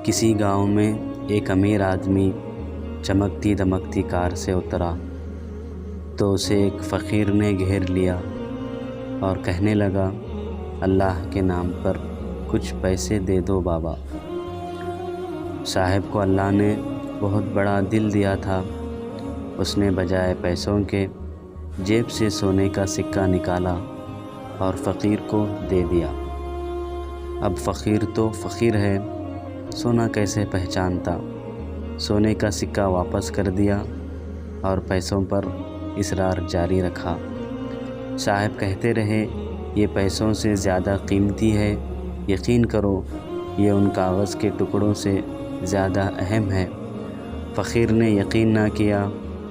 کسی گاؤں میں ایک امیر آدمی چمکتی دمکتی کار سے اترا تو اسے ایک فقیر نے گھیر لیا اور کہنے لگا، اللہ کے نام پر کچھ پیسے دے دو بابا۔ صاحب کو اللہ نے بہت بڑا دل دیا تھا۔ اس نے بجائے پیسوں کے جیب سے سونے کا سکہ نکالا اور فقیر کو دے دیا۔ اب فقیر تو فقیر ہے، سونا کیسے پہچانتا؟ سونے کا سکہ واپس کر دیا اور پیسوں پر اصرار جاری رکھا۔ صاحب کہتے رہے، یہ پیسوں سے زیادہ قیمتی ہے، یقین کرو یہ ان کاغذ کے ٹکڑوں سے زیادہ اہم ہے۔ فقیر نے یقین نہ کیا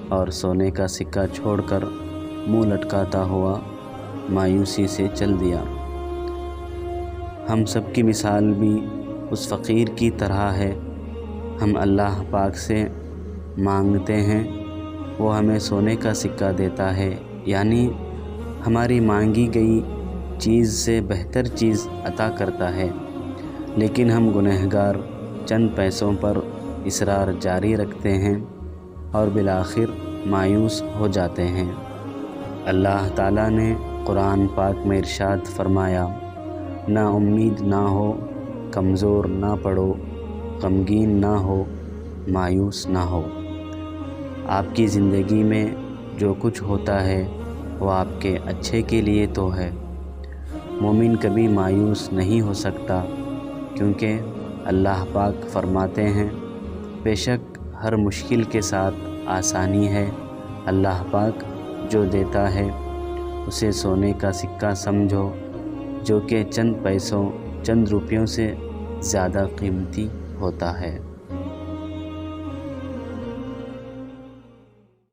اور سونے کا سکہ چھوڑ کر منہ لٹکاتا ہوا مایوسی سے چل دیا۔ ہم سب کی مثال بھی اس فقیر کی طرح ہے۔ ہم اللہ پاک سے مانگتے ہیں، وہ ہمیں سونے کا سکہ دیتا ہے، یعنی ہماری مانگی گئی چیز سے بہتر چیز عطا کرتا ہے، لیکن ہم گنہگار چند پیسوں پر اصرار جاری رکھتے ہیں اور بالآخر مایوس ہو جاتے ہیں۔ اللہ تعالیٰ نے قرآن پاک میں ارشاد فرمایا، نا امید نہ ہو، کمزور نہ پڑو، غمگین نہ ہو، مایوس نہ ہو۔ آپ کی زندگی میں جو کچھ ہوتا ہے وہ آپ کے اچھے کے لیے تو ہے۔ مومن کبھی مایوس نہیں ہو سکتا، کیونکہ اللہ پاک فرماتے ہیں، بے شک ہر مشکل کے ساتھ آسانی ہے۔ اللہ پاک جو دیتا ہے اسے سونے کا سکہ سمجھو، جو کہ چند پیسوں چند روپیوں سے زیادہ قیمتی ہوتا ہے۔